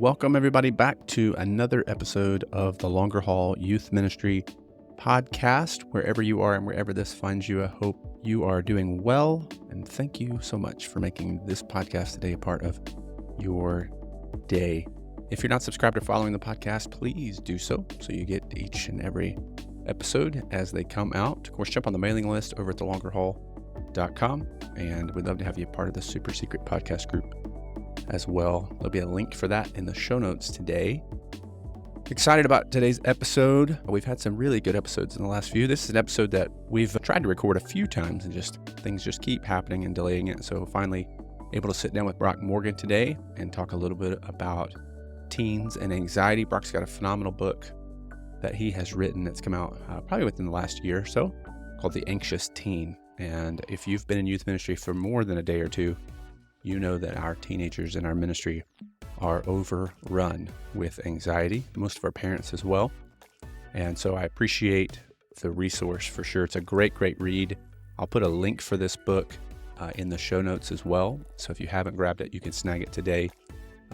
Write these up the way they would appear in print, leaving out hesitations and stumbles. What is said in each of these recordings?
welcome everybody back to another episode of the Longer Haul Youth Ministry podcast. Wherever you are and wherever this finds you, I hope you are doing well. And thank you so much for making this podcast today a part of your day. If you're not subscribed or following the podcast, please do so you get each and every episode as they come out. Of course, jump on the mailing list over at thelongerhaul.com, and we'd love to have you part of the super secret podcast group as well. There'll be a link for that in the show notes today. Excited about today's episode. We've had some really good episodes in the last few. This is an episode that we've tried to record a few times and things just keep happening and delaying it. So finally able to sit down with Brock Morgan today and talk a little bit about teens and anxiety. Brock's got a phenomenal book that he has written that's come out probably within the last year or so, called The Anxious Teen. And if you've been in youth ministry for more than a day or two, you know that our teenagers in our ministry are overrun with anxiety, most of our parents as well. And so I appreciate the resource for sure. It's a great read. I'll put a link for this book in the show notes as well. So if you haven't grabbed it, you can snag it today.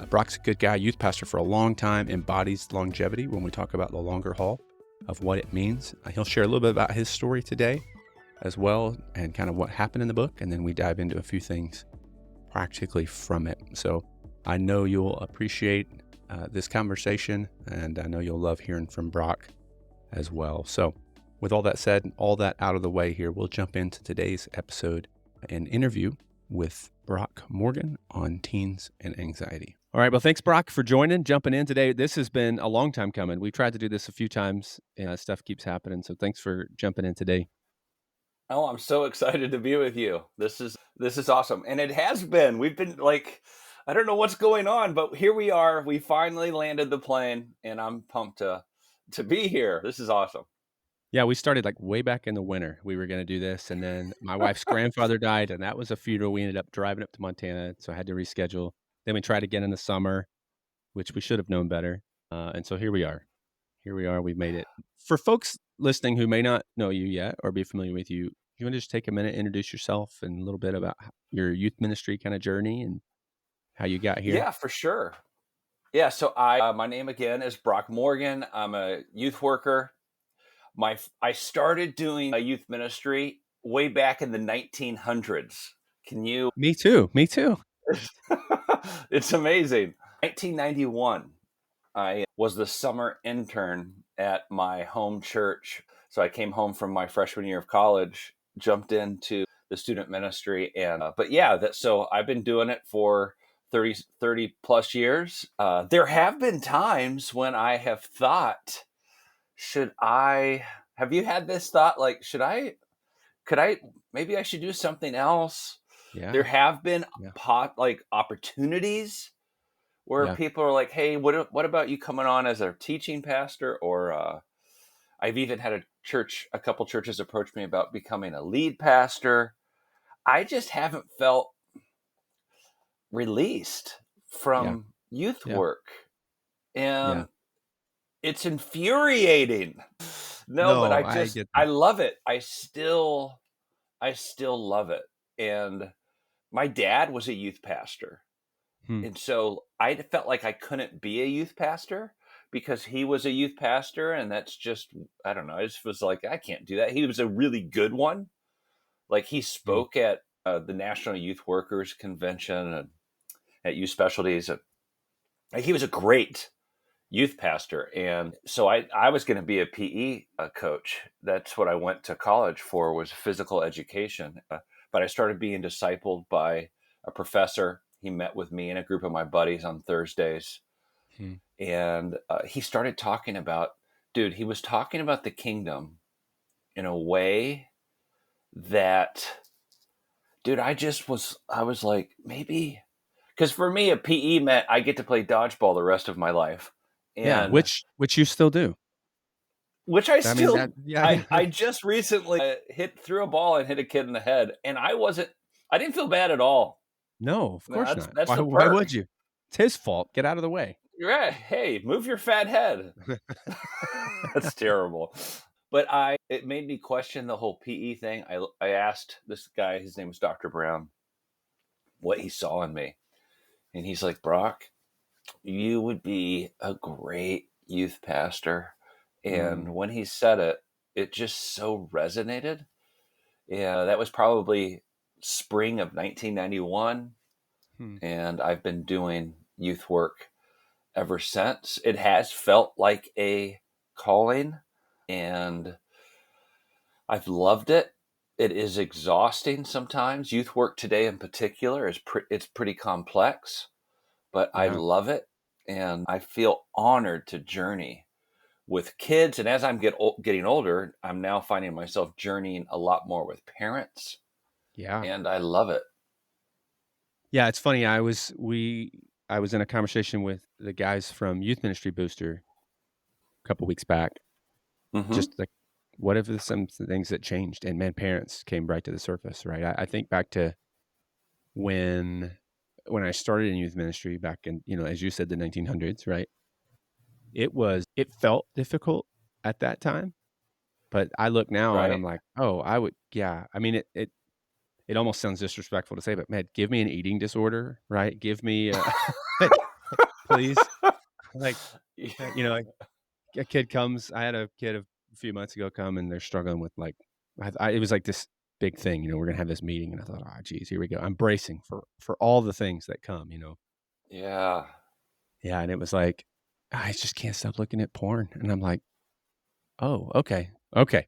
Brock's a good guy, youth pastor for a long time, embodies longevity when we talk about the longer haul of what it means. He'll share a little bit about his story today as well and kind of what happened in the book. And then we dive into a few things practically from it. So I know you'll appreciate this conversation, and I know you'll love hearing from Brock as well. So with all that said, all that out of the way here, we'll jump into today's episode and interview with Brock Morgan on teens and anxiety. All right. Well, thanks, Brock, for jumping in today. This has been a long time coming. We've tried to do this a few times, and stuff keeps happening. So thanks for jumping in today. Oh, I'm so excited to be with you. This is awesome. And it has been. We've been I don't know what's going on, but here we are. We finally landed the plane, and I'm pumped to be here. This is awesome. Yeah, we started way back in the winter. We were going to do this, and then my wife's grandfather died, and that was a funeral. We ended up driving up to Montana, so I had to reschedule. Then we tried again in the summer, which we should have known better. And so here we are. We've made it. For folks listening who may not know you yet or be familiar with you, you want to just take a minute, introduce yourself and a little bit about your youth ministry kind of journey and how you got here? Yeah, for sure. Yeah, so my name again is Brock Morgan. I'm a youth worker. I started doing a youth ministry way back in the 1900s. Me too. It's amazing. 1991, I was the summer intern at my home church. So I came home from my freshman year of college, jumped into the student ministry. And so I've been doing it for 30 plus years. There have been times when I have thought, have you had this thought? Maybe I should do something else. Yeah. There have been opportunities where people are like, hey, what about you coming on as a teaching pastor? Or I've even had a couple churches approach me about becoming a lead pastor. I just haven't felt released from youth work. And it's infuriating. No, but I love it. I still love it. And my dad was a youth pastor. And so I felt like I couldn't be a youth pastor because he was a youth pastor. And that's just, I don't know. I just was like, I can't do that. He was a really good one. He spoke at the National Youth Workers Convention and at Youth Specialties. He was a great youth pastor. And so I was going to be a PE coach. That's what I went to college for, was physical education. But I started being discipled by a professor. He met with me and a group of my buddies on Thursdays. And he started talking about the kingdom in a way that, I was like, maybe, because for me, a PE meant I get to play dodgeball the rest of my life. And which you still do. Which I just recently threw a ball and hit a kid in the head, and I didn't feel bad at all. No, of course not. Why would you? It's his fault. Get out of the way. Right. Hey, move your fat head. That's terrible. But it made me question the whole PE thing. I asked this guy, his name was Dr. Brown, what he saw in me. And he's like, Brock, You would be a great youth pastor. And when he said it, it just so resonated. Yeah, that was probably spring of 1991. And I've been doing youth work ever since. It has felt like a calling, and I've loved it. It is exhausting sometimes. Youth work today in particular is it's pretty complex, but I Yeah. love it, and I feel honored to journey with kids. And as I'm getting older, I'm now finding myself journeying a lot more with parents. Yeah. And I love it. Yeah, it's funny. I was in a conversation with the guys from Youth Ministry Booster a couple weeks back. Mm-hmm. Just like, what if some things that changed? And man, parents came right to the surface, right? I think back to when I started in youth ministry back in, as you said, the 1900s, right? It felt difficult at that time, but I look now and Right. I'm like, oh, I would, yeah. I mean, it almost sounds disrespectful to say, but man, give me an eating disorder, right? Give me, please, like, like a kid comes. I had a kid a few months ago come, and they're struggling with like, it was like this big thing. We're gonna have this meeting, and I thought, oh, geez, here we go. I'm bracing for all the things that come. Yeah. Yeah, and it was like, I just can't stop looking at porn, and I'm like, oh, okay, okay.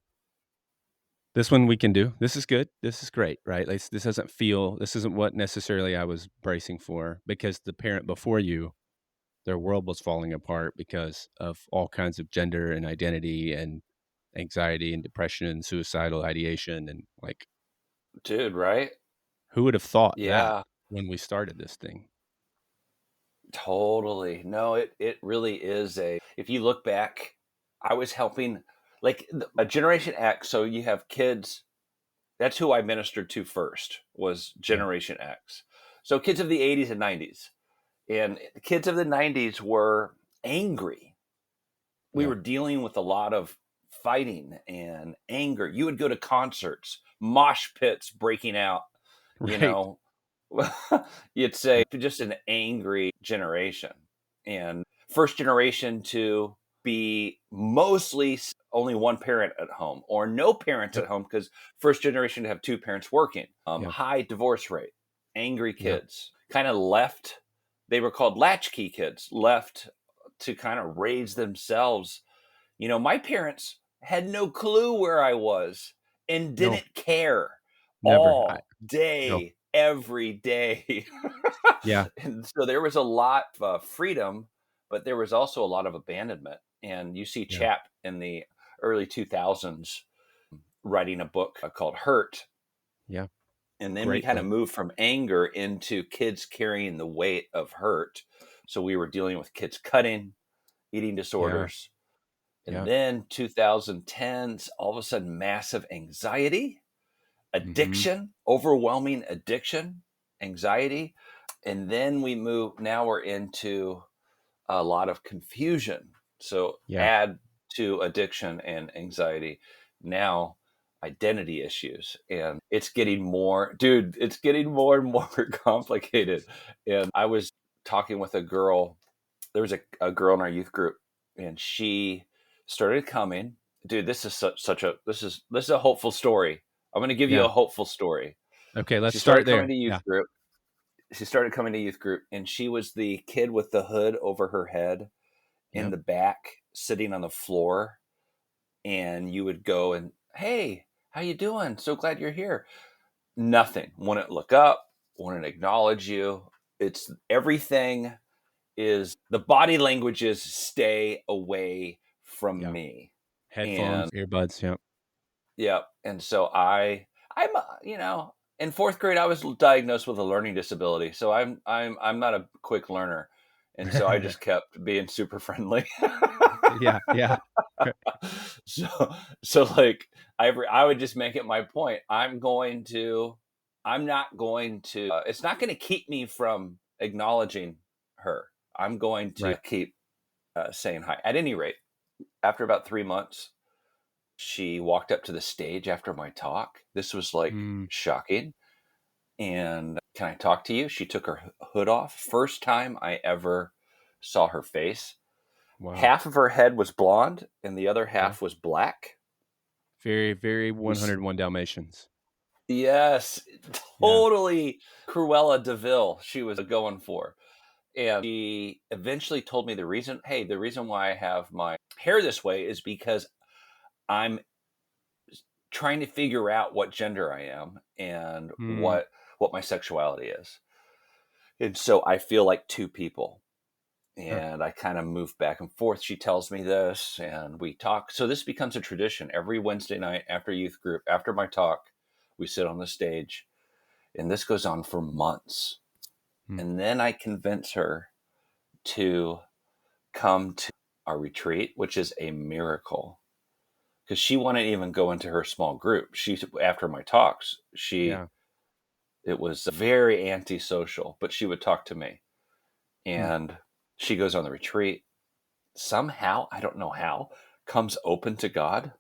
This one we can do. This is good. This is great, right? Like, this isn't what necessarily I was bracing for, because the parent before you, their world was falling apart because of all kinds of gender and identity and anxiety and depression and suicidal ideation. And like, Dude, right? who would have thought that Yeah, when we started this thing? totally. No, it really is if you look back, I was helping like a Generation X. So you have kids. That's who I ministered to first, was Yeah. Generation X. So kids of the 80s and 90s. And the kids of the 90s were angry. We Yeah. were dealing with a lot of fighting and anger. You would go to concerts, mosh pits breaking out, you Right. know. You'd say Yeah. just an angry generation. And first generation to be mostly only one parent at home or no parents Yep. at home, because first generation to have two parents working. Yeah. High divorce rate, angry Yeah. kids, kind of left. They were called latchkey kids, left to kind of raise themselves. My parents had no clue where I was and No, didn't care never. all No. day, every day. Yeah. And so there was a lot of freedom, but there was also a lot of abandonment. And you see Yeah. Chap in the early 2000s writing a book called Hurt. Yeah. And then we Great kind of book. moved from anger into kids carrying the weight of hurt. So we were dealing with kids cutting, eating Yeah. disorders. And Yeah. then 2010s, all of a sudden, massive anxiety, Mm-hmm. addiction, overwhelming addiction, anxiety. And then now we're into a lot of confusion. So Yeah. add to addiction and anxiety, now identity issues. And it's getting more, dude, it's getting more and more complicated. And I was talking with a girl. There was a girl in our youth group, and she started coming. Dude, this is this is a hopeful story. I'm going to give you Yeah. a hopeful story. Okay. Let's She start started coming there. to youth Yeah. group. She started coming to youth group, and she was the kid with the hood over her head in Yep. the back, sitting on the floor. And you would go and, hey, how you doing? So glad you're here. Nothing. Wouldn't look up. Wouldn't acknowledge you. It's everything is the body languages stay away from Yeah. me. Headphones, And earbuds. Yep. yeah, and so I'm in fourth grade I was diagnosed with a learning disability, so I'm not a quick learner, and so I just kept being super friendly. Yeah. Yeah. so so like I would just make it my point. I'm not going to. It's not going to keep me from acknowledging her. I'm going to Right. keep saying hi. At any rate, after about 3 months, she walked up to the stage after my talk. This was like Mm. shocking. And can I talk to you? She took her hood off. First time I ever saw her face. Wow. Half of her head was blonde and the other half was black. Very, very 101 Dalmatians. Yes, totally Cruella de Vil she was going for. And she eventually told me the reason why I have my hair this way is because I'm trying to figure out what gender I am and what my sexuality is. And so I feel like two people. And I kind of move back and forth. She tells me this and we talk. So this becomes a tradition. Every Wednesday night after youth group, after my talk, we sit on the stage. And this goes on for months. And then I convince her to come to our retreat, which is a miracle. Because she wouldn't even go into her small group. After my talks, it was very antisocial, but she would talk to me. And she goes on the retreat. Somehow, I don't know how, comes open to God.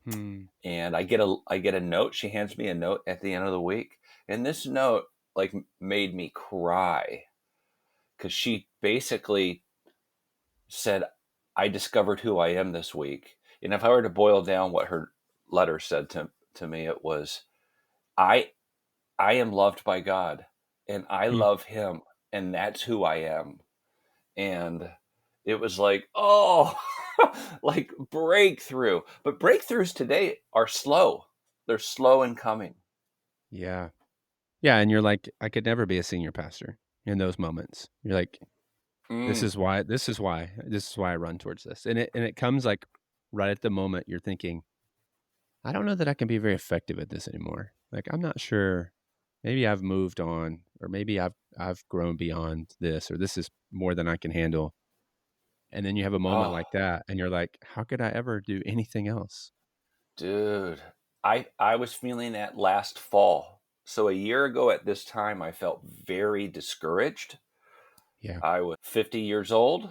And I get a note. She hands me a note at the end of the week. And this note like made me cry because she basically said, I discovered who I am this week. And if I were to boil down what her letter said to me, it was, I am loved by God and I love him and that's who I am. And it was like, oh, like breakthrough. But breakthroughs today are slow. They're slow in coming. Yeah. Yeah. And you're like, I could never be a senior pastor in those moments. You're like, this is why I run towards this. And it comes like right at the moment you're thinking, I don't know that I can be very effective at this anymore. Like, I'm not sure. Maybe I've moved on, or maybe I've grown beyond this, or this is more than I can handle. And then you have a moment like that, and you're like, how could I ever do anything else? Dude, I was feeling that last fall. So a year ago at this time, I felt very discouraged. Yeah. I was 50 years old.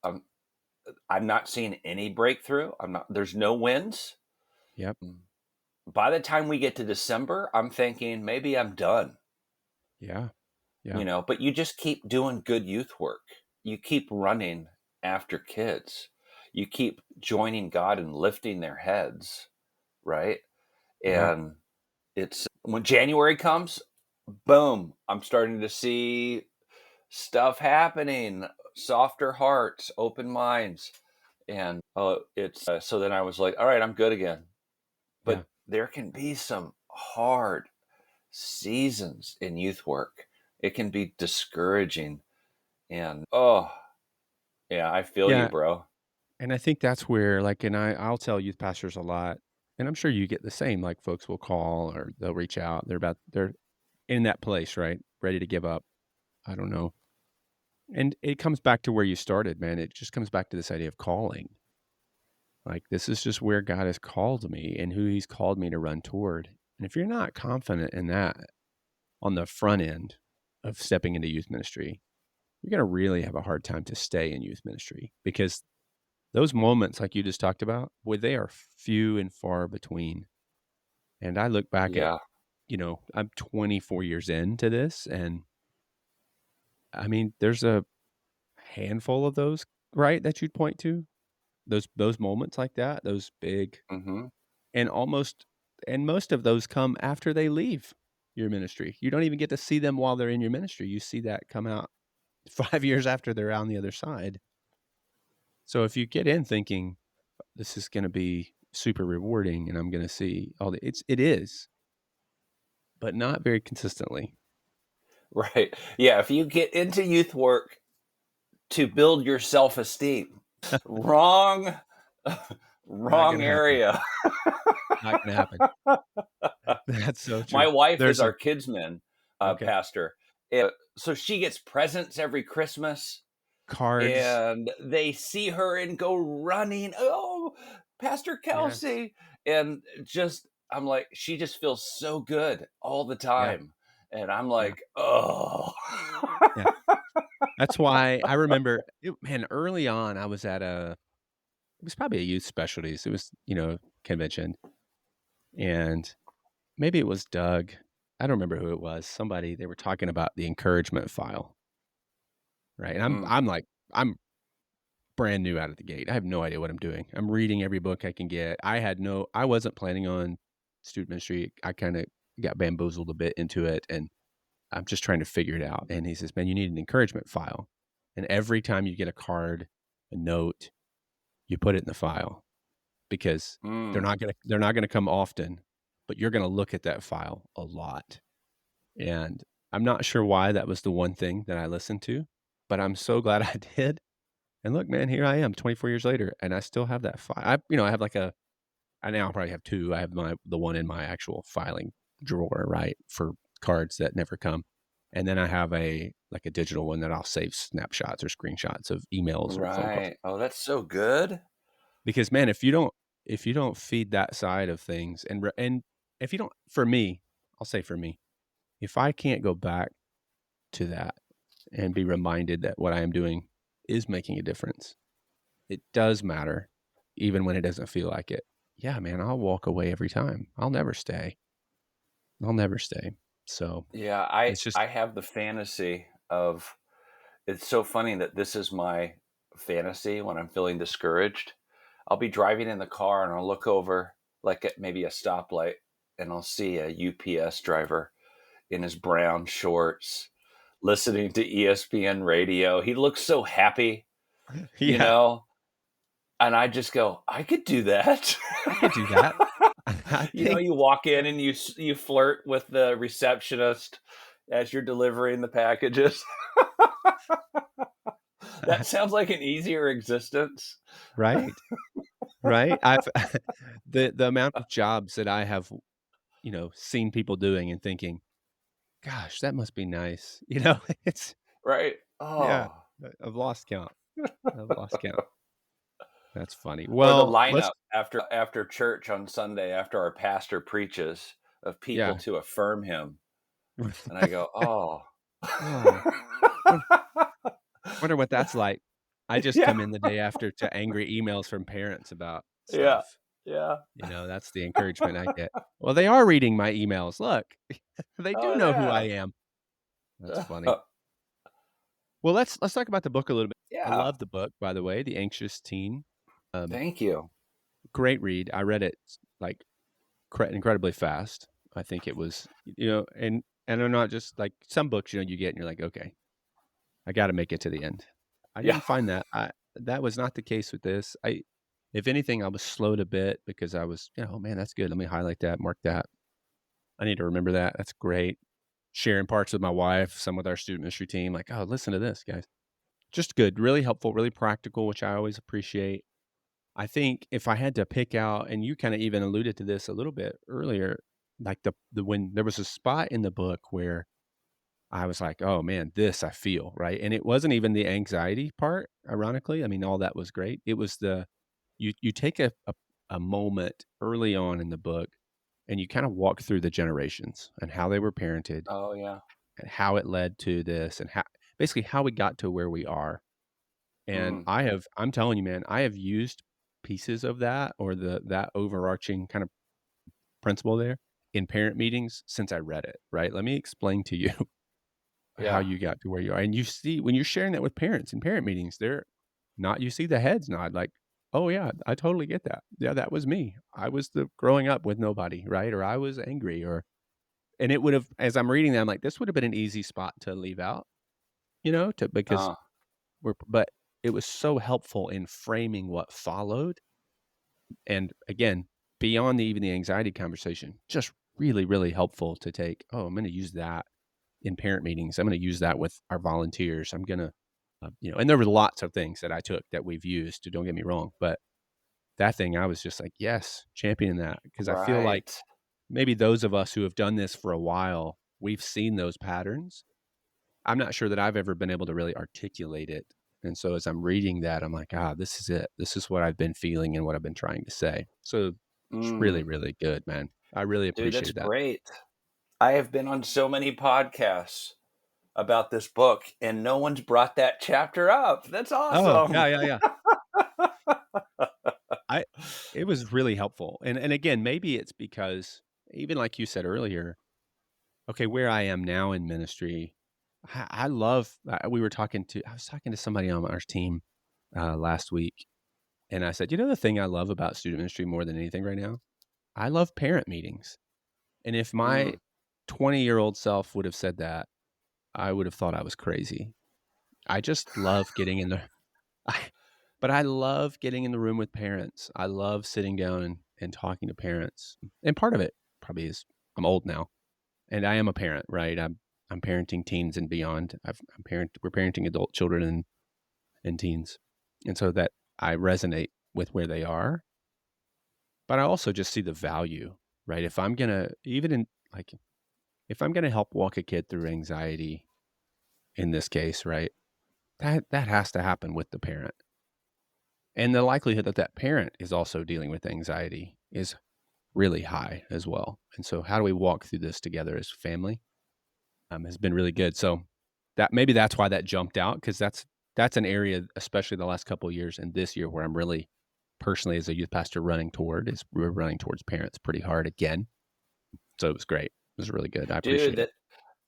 I'm not seeing any breakthrough. There's no wins. Yep. By the time we get to December, I'm thinking maybe I'm done. Yeah. Yeah. You know, but you just keep doing good youth work. You keep running after kids. You keep joining God and lifting their heads, right? Yeah. And it's when January comes, boom, I'm starting to see stuff happening, softer hearts, open minds. And so then I was like, all right, I'm good again. But there can be some hard seasons in youth work. It can be discouraging. And I feel you, bro. And I think that's where, like, and I'll tell youth pastors a lot, and I'm sure you get the same, like folks will call or they'll reach out. They're in that place, right? Ready to give up. I don't know. And it comes back to where you started, man. It just comes back to this idea of calling. Like, this is just where God has called me and who he's called me to run toward. And if you're not confident in that on the front end of stepping into youth ministry, you're going to really have a hard time to stay in youth ministry, because those moments like you just talked about, boy, they are few and far between. And I look back at, I'm 24 years into this, and I mean, there's a handful of those, right, that you'd point to, those moments like that, those big, and most of those come after they leave your ministry. You don't even get to see them while they're in your ministry. You see that come out 5 years after they're on the other side. So if you get in thinking this is going to be super rewarding and I'm going to see it is, but not very consistently. Right. Yeah. If you get into youth work to build your self-esteem, wrong area. Not gonna happen. That's so true. My wife is our kidsman pastor. So she gets presents every Christmas. Cards. And they see her and go running. Oh, Pastor Kelsey. Yes. And I'm like, she just feels so good all the time. Yeah. And I'm like, oh. Yeah. That's why I remember, man, early on, I was at it was probably a youth specialties. It was, convention. And maybe it was Doug. I don't remember who it was. Somebody, they were talking about the encouragement file. Right. And I'm like I'm brand new out of the gate. I have no idea what I'm doing. I'm reading every book I can get. I wasn't planning on student ministry. I kind of got bamboozled a bit into it, and I'm just trying to figure it out. And he says, man, you need an encouragement file. And every time you get a card, a note, you put it in the file because they're not going to come often, but you're going to look at that file a lot. And I'm not sure why that was the one thing that I listened to, but I'm so glad I did. And look, man, here I am 24 years later, and I still have that file. I have I now probably have two. I have the one in my actual filing drawer, right, for cards that never come. And then I have a digital one that I'll save snapshots or screenshots of emails or phone calls. Right. Oh, that's so good. Because man, if you don't feed that side of things, and if you don't, for me, I'll say for me, if I can't go back to that and be reminded that what I am doing is making a difference, it does matter, even when it doesn't feel like it. Yeah, man, I'll walk away every time. I'll never stay. So yeah, it's just I have the fantasy of, it's so funny that this is my fantasy when I'm feeling discouraged. I'll be driving in the car and I'll look over like at maybe a stoplight and I'll see a UPS driver in his brown shorts listening to ESPN radio. He looks so happy, you yeah, know, and I just go, I could do that. I could do that. I You know, think you walk in and you flirt with the receptionist as you're delivering the packages. That sounds like an easier existence. right, right. I've the amount of jobs that I have, seen people doing and thinking, gosh, that must be nice. It's Right. yeah, Oh. I've lost count. I've lost count. That's funny. Or the Well, let's lineup after church on Sunday after our pastor preaches of people yeah. to affirm him. And I go, "Oh." Oh, wonder what that's like. I just Yeah. come in the day after to angry emails from parents about Yeah. stuff. Yeah. That's the encouragement I get. Well, they are reading my emails. Look, they do Oh, know who I yeah. am. That's funny. Well, let's talk about the book a little bit. I Yeah. love the book, by the way, The Anxious Teen. Thank you. Great read. I read it like incredibly fast. I think it was, and I'm not just like some books, you get and you're like, okay, I got to make it to the end. I Yeah. didn't find that. That was not the case with this. If anything, I was slowed a bit because I was, oh man, that's good. Let me highlight that, mark that. I need to remember that. That's great. Sharing parts with my wife, some with our student ministry team, like, oh, listen to this, guys. Just good, really helpful, really practical, which I always appreciate. I think if I had to pick out, and you kind of even alluded to this a little bit earlier, like when there was a spot in the book where I was like, "Oh man, this I feel," right? And it wasn't even the anxiety part, ironically. I mean, all that was great. It was you take a moment early on in the book and you kind of walk through the generations and how they were parented Oh, yeah. and how it led to this and how basically how we got to where we are. And Mm. I'm telling you, man, I have used pieces of that or that overarching kind of principle there in parent meetings since I read it, right? Let me explain to you how Yeah. you got to where you are. And you see when you're sharing that with parents in parent meetings, you see the heads nod like, "Oh yeah, I totally get that. Yeah, that was me. I was the growing up with nobody, right? Or I was angry and it would have as I'm reading that, I'm like, this would have been an easy spot to leave out, because Uh, but it was so helpful in framing what followed. And again, beyond even the anxiety conversation, just really, really helpful to take, oh, I'm going to use that in parent meetings. I'm going to use that with our volunteers. I'm going to, and there were lots of things that I took that we've used, don't get me wrong, but that thing, I was just like, yes, championing that. Because I feel like right. maybe those of us who have done this for a while, we've seen those patterns. I'm not sure that I've ever been able to really articulate it. And so as I'm reading that, I'm like, this is it. This is what I've been feeling and what I've been trying to say. So it's really, Mm. really good, man. I really Dude, that's appreciate that. great. I have been on so many podcasts about this book and no one's brought that chapter up. That's Oh, awesome. yeah, yeah, yeah. It was really helpful. And again, maybe it's because even like you said earlier, okay, where I am now in ministry, I love, I was talking to somebody on our team last week, and I said, the thing I love about student ministry more than anything right now? I love parent meetings. And if my 20-year-old self would have said that, I would have thought I was crazy. I just love getting in there. But I love getting in the room with parents. I love sitting down and talking to parents. And part of it probably is I'm old now, and I am a parent, right? I'm parenting teens and beyond. We're parenting adult children and teens, and so that I resonate with where they are. But I also just see the value, right? If I'm gonna even in like if I'm gonna help walk a kid through anxiety, in this case, right? That has to happen with the parent. And the likelihood that that parent is also dealing with anxiety is really high as well. And so how do we walk through this together as family has been really good. So that's why that jumped out, because that's an area, especially the last couple of years and this year, where I'm really personally as a youth pastor we're running towards parents pretty hard again. So it was great. It was really good. I appreciate Dude, it.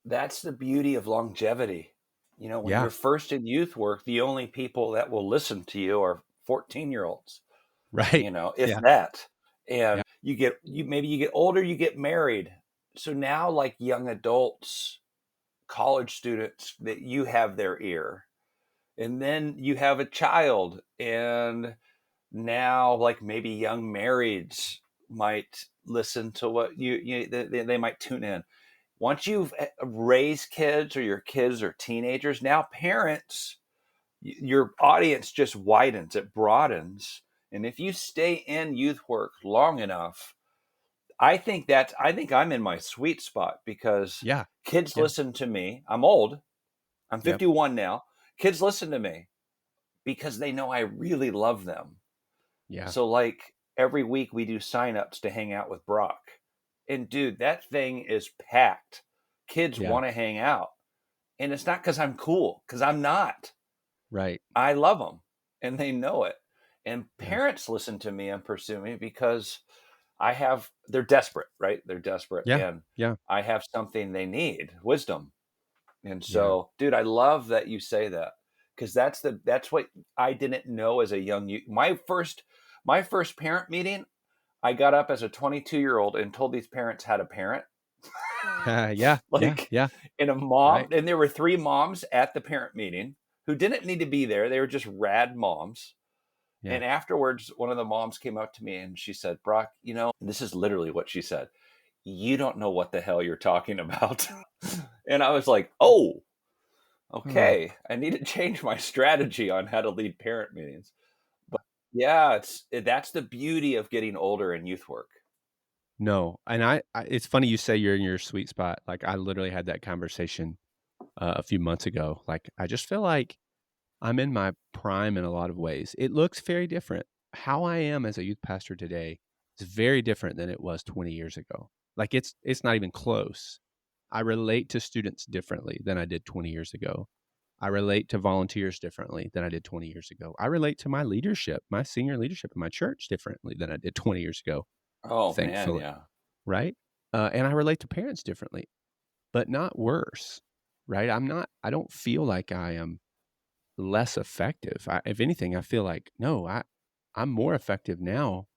that's the beauty of longevity. When Yeah. you're first in youth work, the only people that will listen to you are 14-year-olds, Right. if Yeah. that. Yeah. And maybe you get older, you get married. So now, like young adults, college students, that you have their ear. And then you have a child, and now like maybe young marrieds might listen to what they might tune in. Once you've raised kids, or your kids are teenagers, now parents, your audience just widens, it broadens. And if you stay in youth work long enough, I think I'm in my sweet spot, because Yeah. kids Yeah. listen to me. I'm old. I'm Yep. 51 now. Kids listen to me because they know I really love them. Yeah. So like every week we do signups to hang out with Brock. And dude, that thing is packed. Kids Yeah. want to hang out. And it's not because I'm cool, because I'm not. Right. I love them, and they know it. And Yeah. parents listen to me and pursue me because they're desperate, right? They're desperate. Yeah. And Yeah. I have something they need, wisdom. And Yeah. so, dude, I love that you say that, because that's what I didn't know as a young youth. My first parent meeting, I got up as a 22-year-old and told these parents how to parent. Yeah. Yeah. Like, Yeah. and a mom, Right. and there were 3 moms at the parent meeting who didn't need to be there. They were just rad moms. Yeah. And afterwards, one of the moms came up to me and she said, Brock, this is literally what she said. You don't know what the hell you're talking about. And I was like, oh, Oh, okay. I need to change my strategy on how to lead parent meetings. But yeah, that's the beauty of getting older in youth work. no. And it's funny you say you're in your sweet spot. Like, I literally had that conversation a few months ago. Like, I just feel like I'm in my prime in a lot of ways. It looks very different. How I am as a youth pastor today is very different than it was 20 years ago. Like, it's not even close. I relate to students differently than I did 20 years ago. I relate to volunteers differently than I did 20 years ago. I relate to my leadership, my senior leadership in my church differently than I did 20 years ago, Oh man, thankfully, yeah. right? And I relate to parents differently, but not worse, right? I don't feel like I am less effective. If anything, I feel like, no, I'm more effective now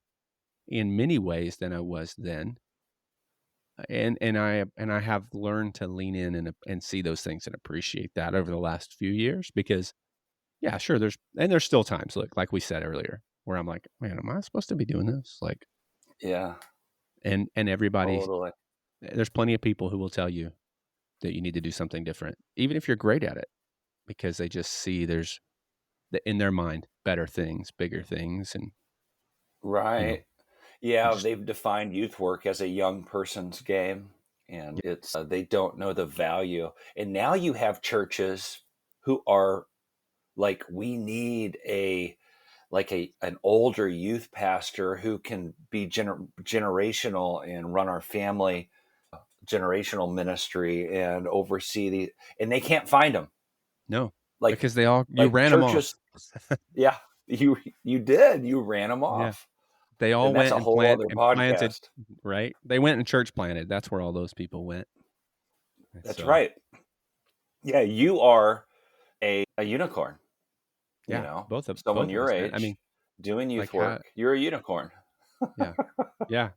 in many ways than I was then. And I have learned to lean in and see those things and appreciate that over the last few years, because yeah, sure, there's still times, like we said earlier, where I'm like, man, am I supposed to be doing this? Like, Yeah, and everybody, totally. there's plenty of people who will tell you that you need to do something different, even if you're great at it, because they just see there's in their mind better things, bigger things, and you know, Right. you Yeah, just they've defined youth work as a young person's game, and yeah, it's they don't know the value. And now you have churches who are like, we need an older youth pastor who can be generational and run our family generational ministry and oversee and they can't find them. no, Like because you like ran them churches, off. yeah, you ran them Yeah, off. they all And that's went a and whole other planted, podcast. right? They went and church planted. That's where all those people went. And That's so right. Yeah, you are a unicorn. Yeah, You know, both of someone your us, man. I age mean, doing like youth how? work. You're a unicorn. Yeah, yeah,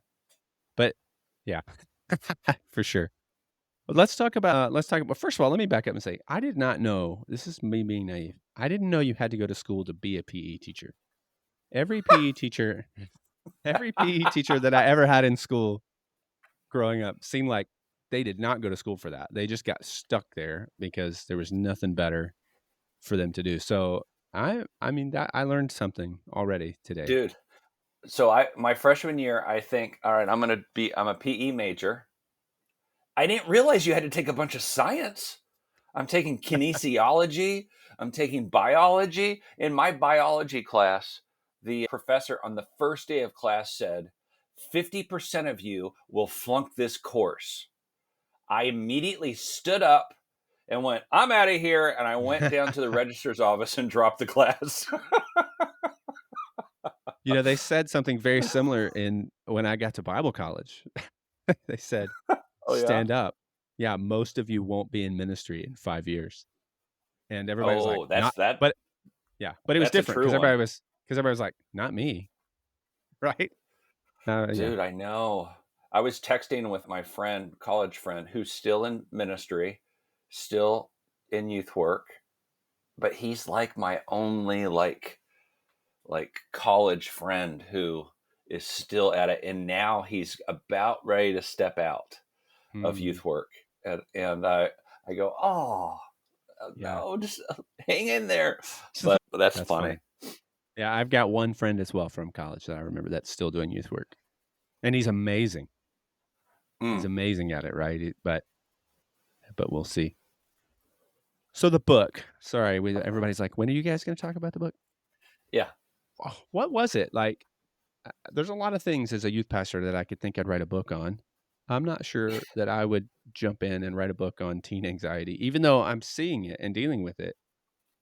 but yeah, for sure. But let's talk about. First of all, let me back up and say I did not know. This is me being naive. I didn't know you had to go to school to be a PE teacher. Every PE teacher, every PE teacher that I ever had in school growing up seemed like they did not go to school for that. They just got stuck there because there was nothing better for them to do. So I mean that I learned something already today. Dude. So my freshman year, I think, all right, I'm a PE major. I didn't realize you had to take a bunch of science. I'm taking kinesiology. I'm taking biology. In my biology class, the professor on the first day of class said, 50% of you will flunk this course. I immediately stood up and went, I'm out of here. And I went down to the registrar's office and dropped the class. They said something very similar in when I got to Bible college. They said, Oh, yeah. stand up. Yeah, most of you won't be in ministry in 5 years. And everybody's like, Oh, not, but but it was that's a different true one. because everybody was like, not me. Right. Yeah. Dude, I know. I was texting with my friend, college friend, who's still in ministry, still in youth work, but he's like my only like college friend who is still at it, and now he's about ready to step out of Hmm. youth work, and I go, oh Yeah. no, just hang in there, but that's That's funny. funny. Yeah, I've got one friend as well from college that I remember that's still doing youth work. And he's amazing. He's Mm, amazing at it, right? But we'll see. So the book. Sorry, everybody's like, when are you guys going to talk about the book? yeah. Oh, what was it? Like there's a lot of things as a youth pastor that I could think I'd write a book on. I'm not sure that I would jump in and write a book on teen anxiety, even though I'm seeing it and dealing with it.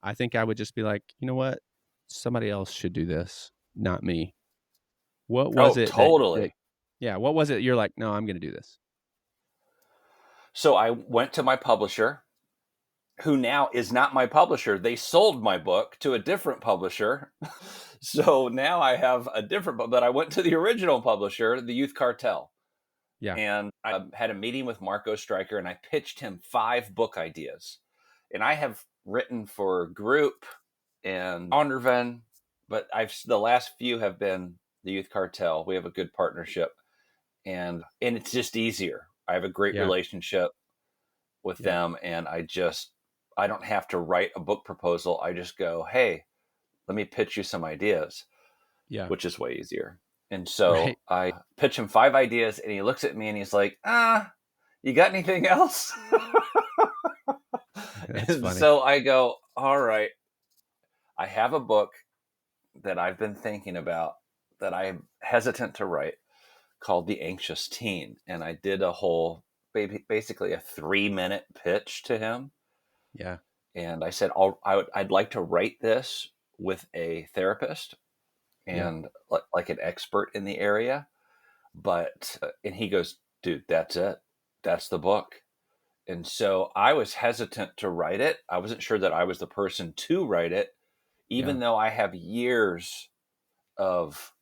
I think I would just be like, you know what? Somebody else should do this, not me. What was Oh, it that totally. yeah, what was it you're like, no, I'm going to do this? So I went to my publisher, who now is not my publisher. They sold my book to a different publisher. So now I have a different book, but I went to the original publisher, the Youth Cartel. Yeah. And I had a meeting with Marco Stryker and I pitched him 5 book ideas. And I have written for Group and Onderven, but the last few have been the Youth Cartel. We have a good partnership and it's just easier. I have a great Yeah. relationship with Yeah. them, and I don't have to write a book proposal. I just go, hey, let me pitch you some ideas, Yeah. which is way easier. And so Right. I pitch him 5 ideas and he looks at me and he's like, you got anything else? That's And funny. so I go, all right, I have a book that I've been thinking about that I'm hesitant to write called The Anxious Teen. And I did a whole, basically a 3-minute pitch to him. Yeah. And I said, I'd like to write this with a therapist Yeah. and like an expert in the area. But, and he goes, dude, that's it. That's the book. And so I was hesitant to write it. I wasn't sure that I was the person to write it, Yeah. even though I have years of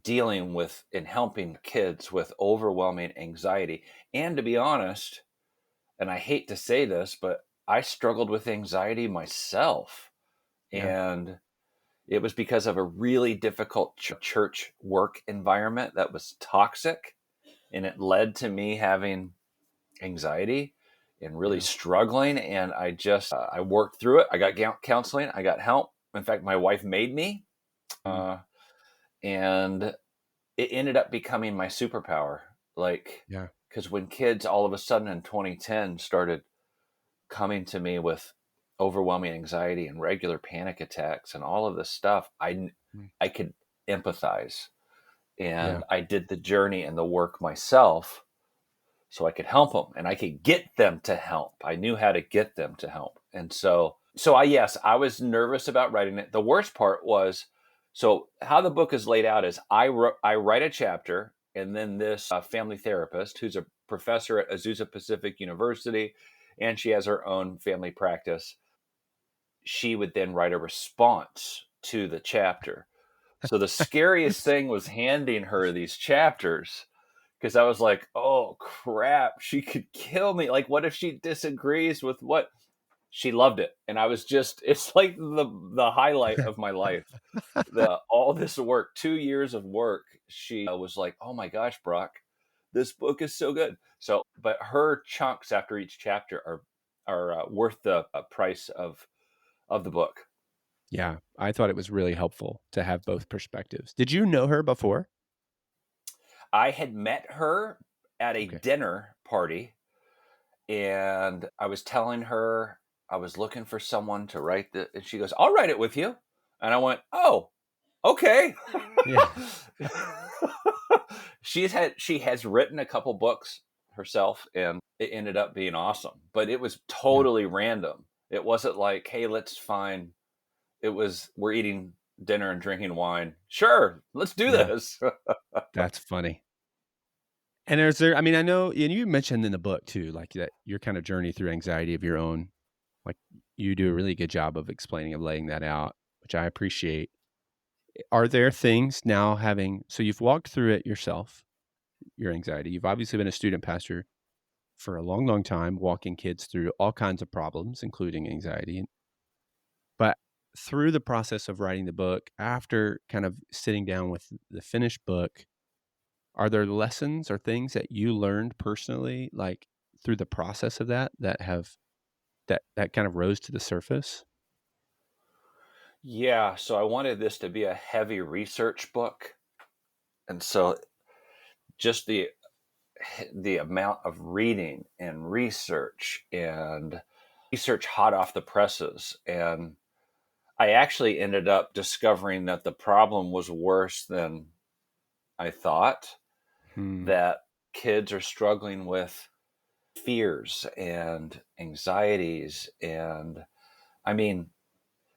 dealing with and helping kids with overwhelming anxiety. And to be honest, and I hate to say this, but I struggled with anxiety myself. Yeah. And it was because of a really difficult church work environment that was toxic. And it led to me having anxiety and really Yeah. struggling. And I worked through it. I got counseling, I got help. In fact, my wife made me. Mm. Uh, and it ended up becoming my superpower. Like, Yeah. because when kids all of a sudden in 2010 started coming to me with overwhelming anxiety and regular panic attacks and all of this stuff, Mm. I could empathize, Yeah. and I did the journey and the work myself so I could help them and I could get them to help. I knew how to get them to help. And yes, I was nervous about writing it. The worst part was, so how the book is laid out is I write a chapter, and then this family therapist who's a professor at Azusa Pacific University and she has her own family practice, she would then write a response to the chapter. So the scariest thing was handing her these chapters, because I was like, oh crap, she could kill me. Like, what if she disagrees with what? She loved it. And I was just, it's like the highlight of my life. All this work, 2 years of work, she was like, oh my gosh, Brock, this book is so good. So, but her chunks after each chapter are worth the price of the book. Yeah, I thought it was really helpful to have both perspectives. Did you know her before? I had met her at a dinner party, and I was telling her I was looking for someone to write and she goes, I'll write it with you. And I went, oh, okay. Yeah. She has written a couple books herself, and it ended up being awesome. But it was totally random. It wasn't like, hey, let's find. It was, we're eating dinner and drinking wine. Sure, let's do this. That's funny. And I mean, I know, and you mentioned in the book too, like that your kind of journey through anxiety of your own, like you do a really good job of explaining, of laying that out, which I appreciate. Are there things now so you've walked through it yourself, your anxiety. You've obviously been a student pastor for a long, long time, walking kids through all kinds of problems, including anxiety. But through the process of writing the book, after kind of sitting down with the finished book, are there lessons or things that you learned personally, like through the process of that that kind of rose to the surface? Yeah, so I wanted this to be a heavy research book. And so just the amount of reading and research hot off the presses. And I actually ended up discovering that the problem was worse than I thought, that kids are struggling with fears and anxieties. And I mean,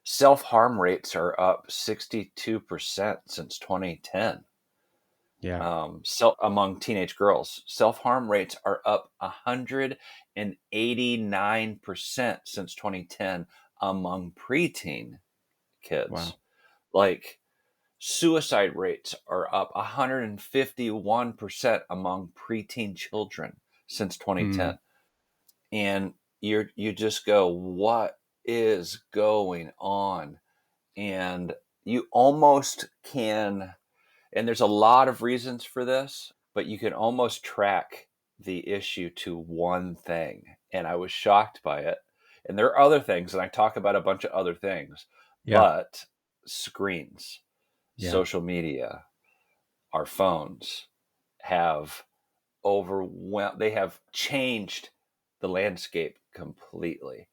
self-harm rates are up 62% since 2010. Yeah. So among teenage girls, self-harm rates are up 189% since 2010 among preteen kids. Wow. Like, suicide rates are up 151% among preteen children since 2010. And you just go, what is going on? And you almost can, and there's a lot of reasons for this, but you can almost track the issue to one thing. And I was shocked by it. And there are other things, and I talk about a bunch of other things, but screens, social media, our phones have they have changed the landscape completely,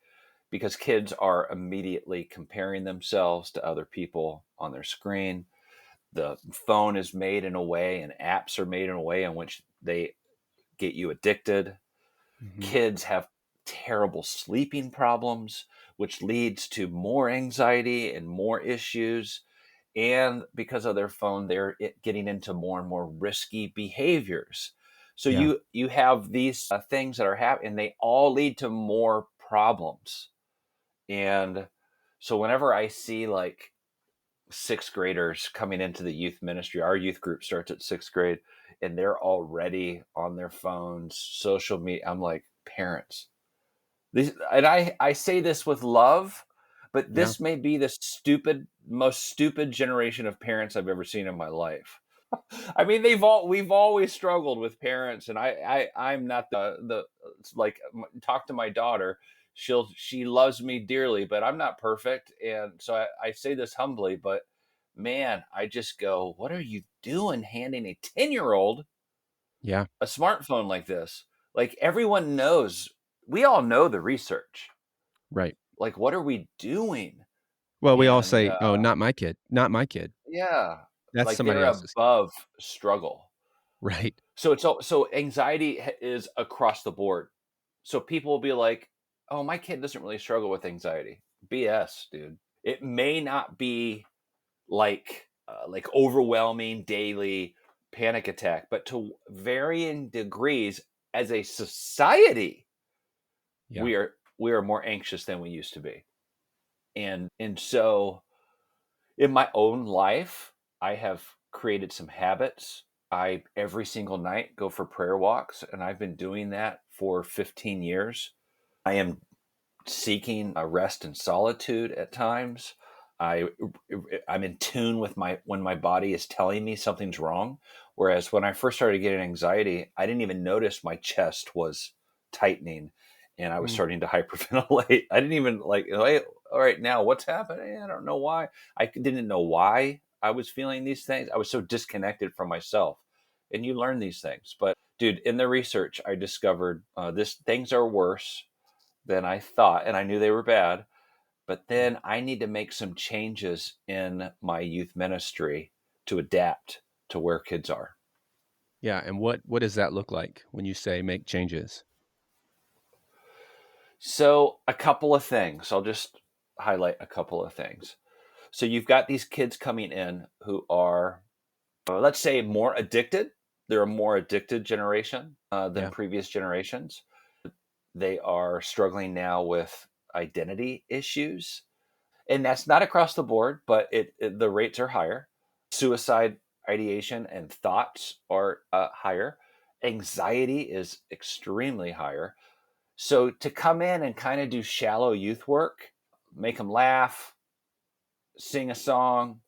because kids are immediately comparing themselves to other people on their screen. The phone is made in a way, and apps are made in a way in which they get you addicted. Kids have terrible sleeping problems, which leads to more anxiety and more issues. And because of their phone, they're getting into more and more risky behaviors. So you have these things that are happening, and they all lead to more problems. And so whenever I see like sixth graders coming into the youth ministry, our youth group starts at sixth grade, and they're already on their phones, social media. I'm like, parents, and I say this with love, but this may be the most stupid generation of parents I've ever seen in my life. I mean, we've always struggled with parents, and I'm not the like, talk to my daughter. She loves me dearly, but I'm not perfect. And so I say this humbly, but man, I just go, what are you doing handing a 10-year-old a smartphone like this? Like, everyone knows, we all know the research. Right. Like, what are we doing? Well, we all And say, "Oh, not my kid. Not my kid." yeah, That's like, somebody they're else's. above struggle. Right. So anxiety is across the board. So people will be like, "Oh, my kid doesn't really struggle with anxiety." BS, dude. It may not be like overwhelming daily panic attack, but to varying degrees, as a society, we are more anxious than we used to be. And so in my own life, I have created some habits. I every single night go for prayer walks, and I've been doing that for 15 years. I am seeking a rest and solitude at times. I'm in tune with when my body is telling me something's wrong. Whereas when I first started getting anxiety, I didn't even notice my chest was tightening and I was starting to hyperventilate. I didn't even hey, all right, now what's happening? I don't know why. I didn't know why I was feeling these things. I was so disconnected from myself. And you learn these things. But dude, in the research, I discovered things are worse than I thought, and I knew they were bad. But then I need to make some changes in my youth ministry to adapt to where kids are. Yeah, and what does that look like when you say make changes? So a couple of things. I'll just highlight a couple of things. So you've got these kids coming in who are, let's say, more addicted. They're a more addicted generation than previous generations. They are struggling now with identity issues. And that's not across the board, but the rates are higher. Suicide ideation and thoughts are higher. Anxiety is extremely higher. So to come in and kind of do shallow youth work, make them laugh, sing a song,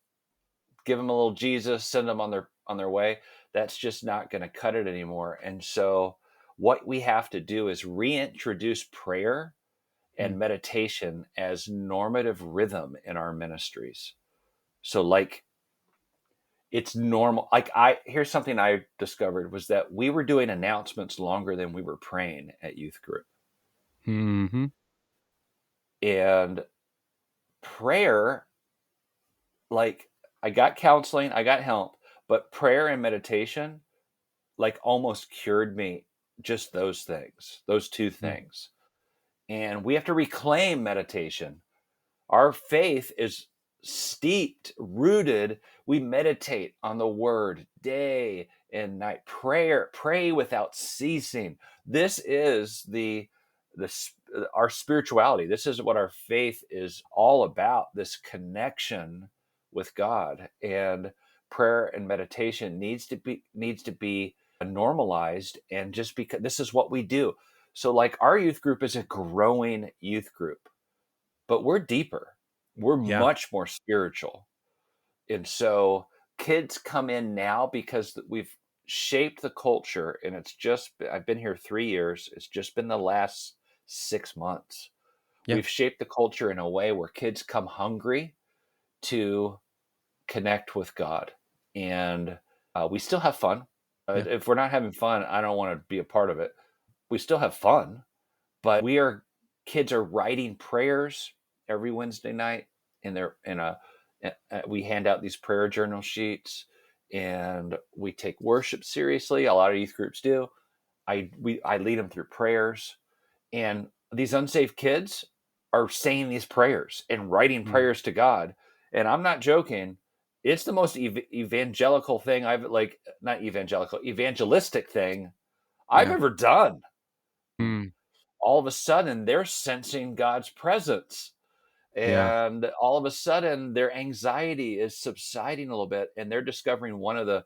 give them a little Jesus, send them on their way, that's just not going to cut it anymore. And so what we have to do is reintroduce prayer and meditation as normative rhythm in our ministries. So it's normal. Here's something I discovered was that we were doing announcements longer than we were praying at youth group. Mm-hmm. And prayer, I got counseling, I got help, but prayer and meditation almost cured me, just those things, those two things. And we have to reclaim meditation. Our faith is steeped, rooted. We meditate on the word day and night. Pray without ceasing. This is our spirituality. This is what our faith is all about, this connection with God. And prayer and meditation needs to be normalized, and just because this is what we do. So our youth group is a growing youth group, but we're deeper. We're much more spiritual. And so kids come in now because we've shaped the culture, and I've been here 3 years. It's just been the last 6 months. Yeah. We've shaped the culture in a way where kids come hungry to connect with God. And we still have fun. If we're not having fun, I don't want to be a part of it. We still have fun, but kids are writing prayers every Wednesday night, and we hand out these prayer journal sheets, and we take worship seriously. A lot of youth groups do. I lead them through prayers, and these unsaved kids are saying these prayers and writing prayers to God. And I'm not joking. It's the most evangelical thing evangelistic thing I've ever done. All of a sudden they're sensing God's presence, and all of a sudden their anxiety is subsiding a little bit, and they're discovering one of the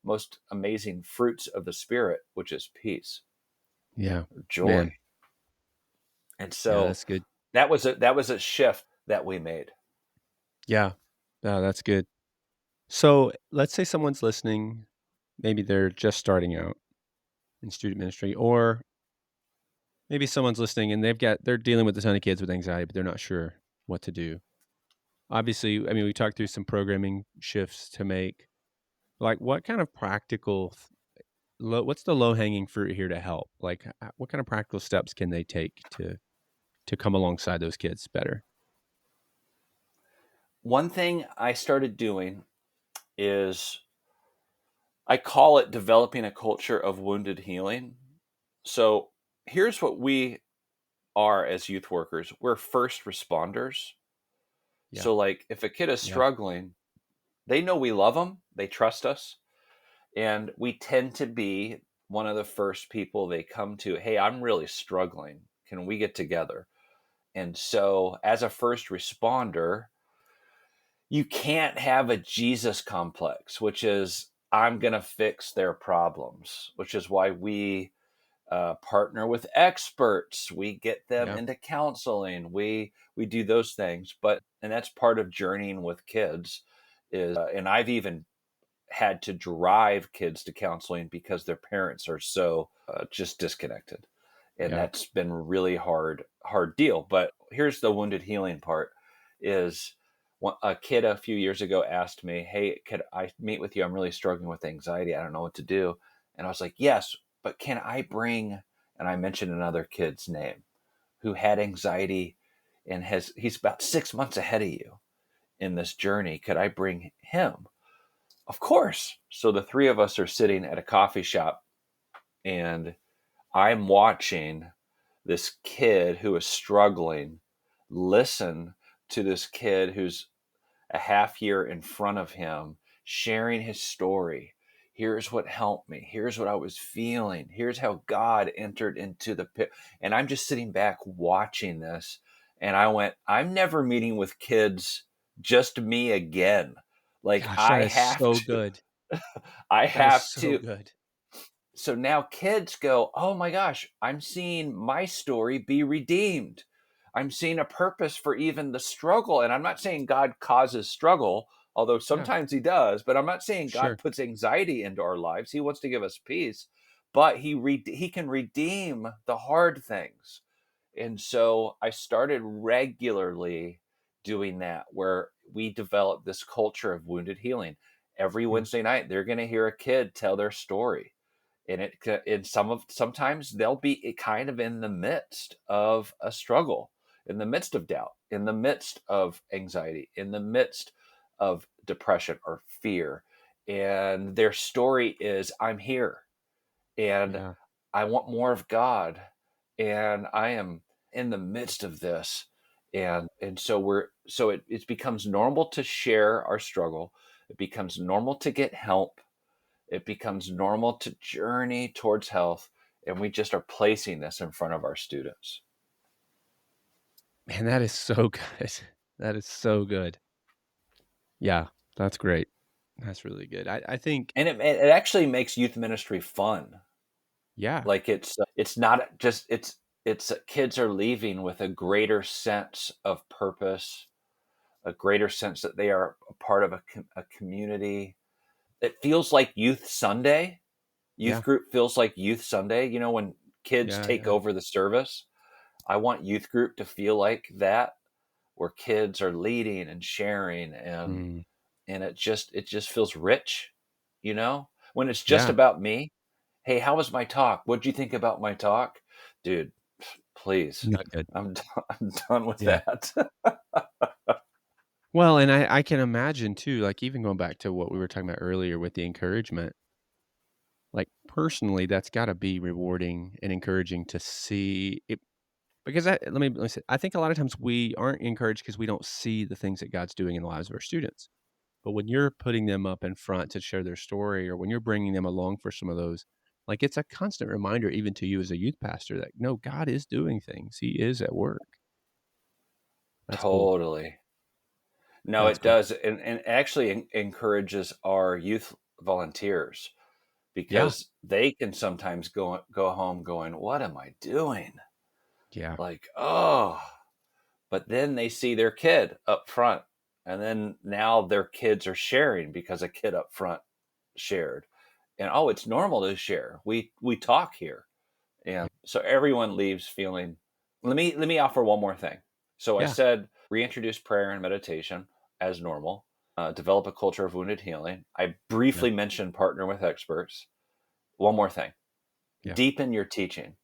most amazing fruits of the Spirit, which is peace, joy. Man. And so that's good. That was a shift that we made. Yeah. That's good. So let's say someone's listening, maybe they're just starting out in student ministry, or maybe someone's listening and they're dealing with a ton of kids with anxiety, but they're not sure what to do. Obviously, I mean, we talked through some programming shifts to make. What kind of practical, what's the low hanging fruit here to help? What kind of practical steps can they take to come alongside those kids better? One thing I started doing is I call it developing a culture of wounded healing. So here's what we are as youth workers. We're first responders. Yeah. So if a kid is struggling, they know we love them, they trust us, and we tend to be one of the first people they come to. Hey, I'm really struggling. Can we get together? And so as a first responder, you can't have a Jesus complex, which is, I'm going to fix their problems, which is why we partner with experts. We get them into counseling. We do those things. And that's part of journeying with kids and I've even had to drive kids to counseling because their parents are so just disconnected. And that's been a really hard deal. But here's the wounded healing part is a kid a few years ago asked me, hey, could I meet with you? I'm really struggling with anxiety. I don't know what to do. And I was like, yes, but can I bring, and I mentioned another kid's name who had anxiety and he's about 6 months ahead of you in this journey. Could I bring him? Of course. So the three of us are sitting at a coffee shop and I'm watching this kid who is struggling listen to this kid who's a half year in front of him sharing his story. Here's what helped me. Here's what I was feeling. Here's how God entered into the pit. And I'm just sitting back watching this. And I went, I'm never meeting with kids, just me again. Like, Gosh, I that is have so to. good. I That is have so to. good. So now kids go, oh my gosh, I'm seeing my story be redeemed. I'm seeing a purpose for even the struggle. And I'm not saying God causes struggle, although sometimes he does, but I'm not saying God puts anxiety into our lives. He wants to give us peace, but he can redeem the hard things. And so I started regularly doing that, where we developed this culture of wounded healing. Every Wednesday night, they're going to hear a kid tell their story. And sometimes they'll be kind of in the midst of a struggle, in the midst of doubt, in the midst of anxiety, in the midst of depression or fear. And their story is, I'm here and I want more of God. And I am in the midst of this. And so it becomes normal to share our struggle. It becomes normal to get help. It becomes normal to journey towards health. And we just are placing this in front of our students. Man, that is so good. That is so good. Yeah, that's great. That's really good. I think, and it actually makes youth ministry fun. Like it's not just it's kids are leaving with a greater sense of purpose, a greater sense that they are a part of a community. It feels like Youth Sunday. Youth group feels like Youth Sunday. You know, when kids take over the service, I want youth group to feel like that, where kids are leading and sharing, and it just feels rich, you know? When it's just about me. Hey, how was my talk? What'd you think about my talk? Dude, please. not good. I'm done with that. Well, and I can imagine too, like even going back to what we were talking about earlier with the encouragement, like personally, that's got to be rewarding and encouraging to see it. Because let me say, I think a lot of times we aren't encouraged because we don't see the things that God's doing in the lives of our students. But when you're putting them up in front to share their story, or when you're bringing them along for some of those, like it's a constant reminder, even to you as a youth pastor, that no, God is doing things. He is at work. That's cool. Totally. No, That's it cool. does. And actually encourages our youth volunteers, Yeah. because they can sometimes go home going, what am I doing? Yeah. Like, oh, but then they see their kid up front, and then now their kids are sharing because a kid up front shared. And oh, it's normal to share. We talk here. And so everyone leaves feeling. Let me offer one more thing. So I Yeah. said reintroduce prayer and meditation as normal, develop a culture of wounded healing. I Yeah. briefly mentioned partner with experts. One more thing. Yeah. Deepen your teaching.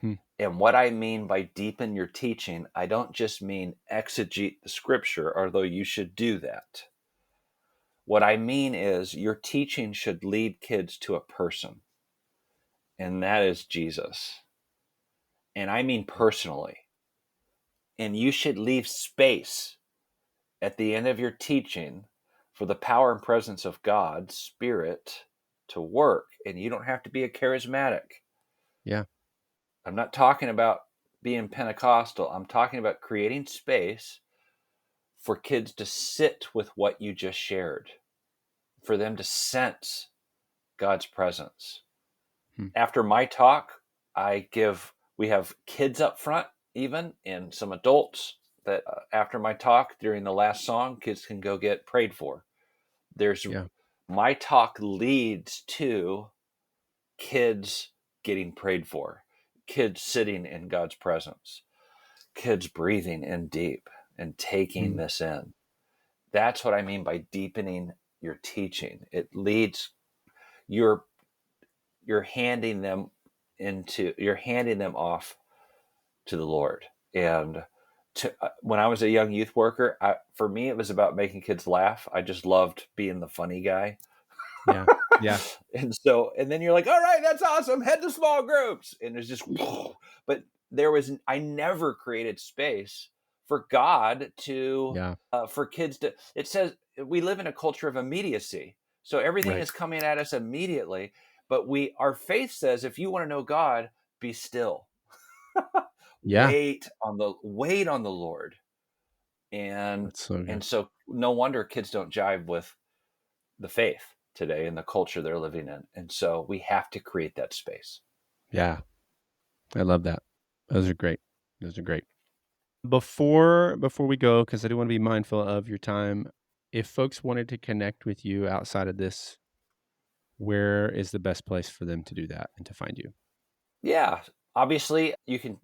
Hmm. And what I mean by deepen your teaching, I don't just mean exegete the scripture, although you should do that. What I mean is your teaching should lead kids to a person, and that is Jesus. And I mean personally. And you should leave space at the end of your teaching for the power and presence of God's Spirit to work. And you don't have to be a charismatic. Yeah. I'm not talking about being Pentecostal. I'm talking about creating space for kids to sit with what you just shared, for them to sense God's presence. After my talk, we have kids up front even, and some adults that after my talk during the last song, kids can go get prayed for. My talk leads to kids getting prayed for, kids sitting in God's presence, kids breathing in deep and taking this in. That's what I mean by deepening your teaching. It leads you're handing them off to the Lord. And when I was a young youth worker, for me, it was about making kids laugh. I just loved being the funny guy. Yeah. Yeah. and then you're like, all right, that's awesome. Head to small groups. And it's just, but I never created space for God for kids to, it says we live in a culture of immediacy. So everything is coming at us immediately. But our faith says, if you want to know God, be still. Wait on the Lord. And so no wonder kids don't jive with the faith today and the culture they're living in. And so we have to create that space. Yeah. I love that. Those are great. Before we go, because I do want to be mindful of your time, if folks wanted to connect with you outside of this, where is the best place for them to do that and to find you? Yeah, obviously you can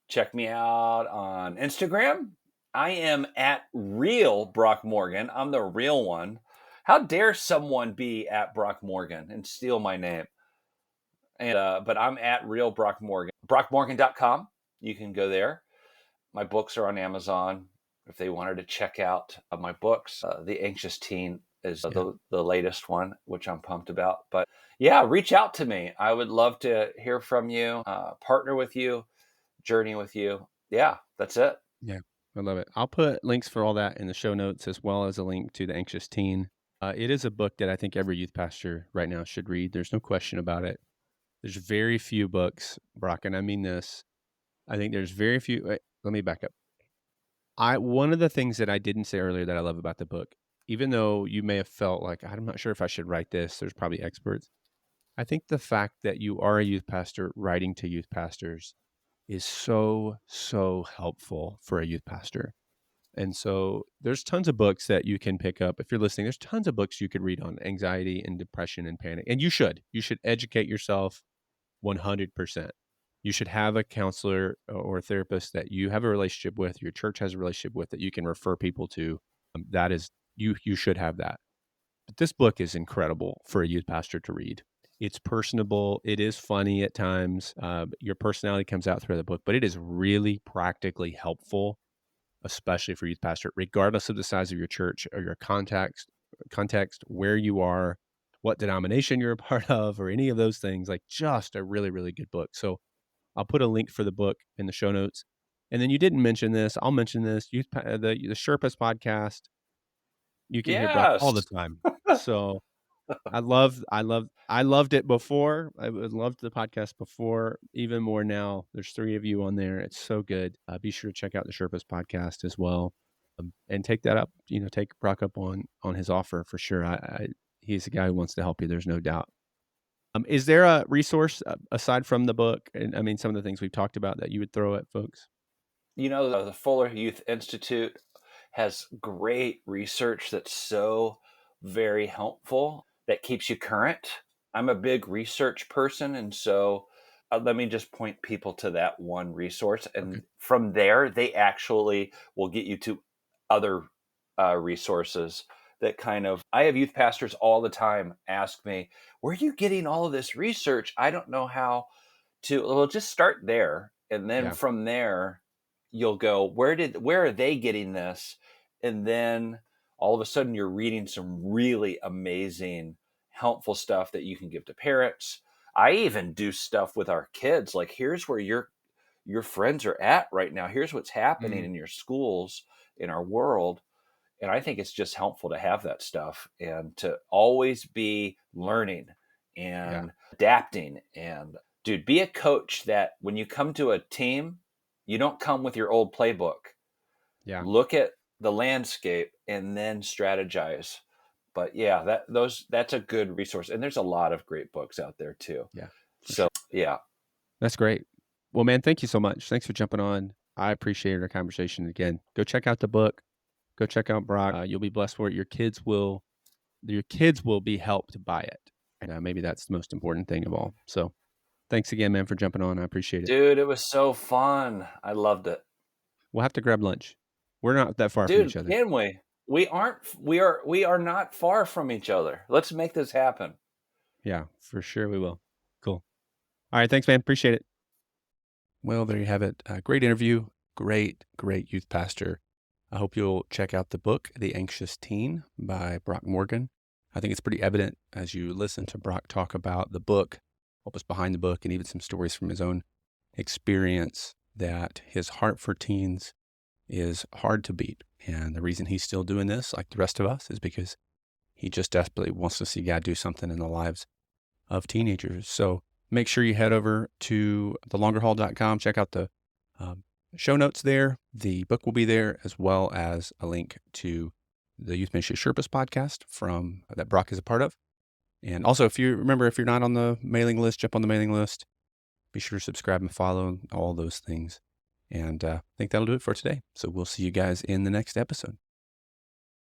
check me out on Instagram. I am at Real Brock Morgan. I'm the real one. How dare someone be at Brock Morgan and steal my name? And but I'm at Real Brock Morgan. BrockMorgan.com. You can go there. My books are on Amazon. If they wanted to check out my books, The Anxious Teen is the latest one, which I'm pumped about. But yeah, reach out to me. I would love to hear from you, partner with you, journey with you. Yeah, that's it. Yeah, I love it. I'll put links for all that in the show notes, as well as a link to The Anxious Teen. It is a book that I think every youth pastor right now should read. There's no question about it. There's very few books, Brock, and I mean this. I think there's very few. Let me back up. One of the things that I didn't say earlier that I love about the book, even though you may have felt like, I'm not sure if I should write this, there's probably experts. I think the fact that you are a youth pastor writing to youth pastors is so, so helpful for a youth pastor. And so there's tons of books that you can pick up. If you're listening, there's tons of books you could read on anxiety and depression and panic. And you should educate yourself 100%. You should have a counselor or a therapist that you have a relationship with, your church has a relationship with, that you can refer people to. That is, you should have that. But this book is incredible for a youth pastor to read. It's personable. It is funny at times. Your personality comes out through the book, but it is really practically helpful, especially for youth pastor, regardless of the size of your church or your context, where you are, what denomination you're a part of, or any of those things. Like, just a really, really good book. So I'll put a link for the book in the show notes. And then you didn't mention this. I'll mention this. The Sherpas podcast. You can hear Brock all the time. So I loved it before. I loved the podcast before, even more now. There's 3 of you on there. It's so good. Be sure to check out the Sherpas podcast as well, and take that up. Take Brock up on his offer for sure. He's a guy who wants to help you. There's no doubt. Is there a resource aside from the book, and I mean some of the things we've talked about, that you would throw at folks? The Fuller Youth Institute has great research that's so very helpful, that keeps you current. I'm a big research person, and so let me just point people to that one resource. And from there, they actually will get you to other resources that I have youth pastors all the time ask me, where are you getting all of this research? I don't know how to. Well, just start there. And then from there, you'll go, where are they getting this? And then all of a sudden you're reading some really amazing, helpful stuff that you can give to parents. I even do stuff with our kids. Like, here's where your friends are at right now. Here's what's happening in your schools, in our world. And I think it's just helpful to have that stuff and to always be learning and adapting. And dude, be a coach that when you come to a team, You don't come with your old playbook. Yeah. Look at the landscape and then strategize. But yeah, that's a good resource. And there's a lot of great books out there too. Yeah. So, yeah. That's great. Well, man, thank you so much. Thanks for jumping on. I appreciate our conversation again. Go check out the book. Go check out Brock. You'll be blessed for it. Your kids will be helped by it. And maybe that's the most important thing of all. So thanks again, man, for jumping on. I appreciate it. Dude, it was so fun. I loved it. We'll have to grab lunch. We're not that far from each other. Can we? We are not far from each other. Let's make this happen. Yeah, for sure we will. Cool. All right. Thanks, man. Appreciate it. Well, there you have it. Great interview. Great youth pastor. I hope you'll check out the book, The Anxious Teen by Brock Morgan. I think it's pretty evident as you listen to Brock talk about the book, what was behind the book, and even some stories from his own experience, that his heart for teens is hard to beat. And the reason he's still doing this, like the rest of us, is because he just desperately wants to see God do something in the lives of teenagers. So make sure you head over to thelongerhaul.com, check out the show notes there. The book will be there, as well as a link to the Youth Ministry Sherpas podcast that Brock is a part of. And also, if you're not on the mailing list, jump on the mailing list. Be sure to subscribe and follow, all those things. And I think that'll do it for today. So we'll see you guys in the next episode.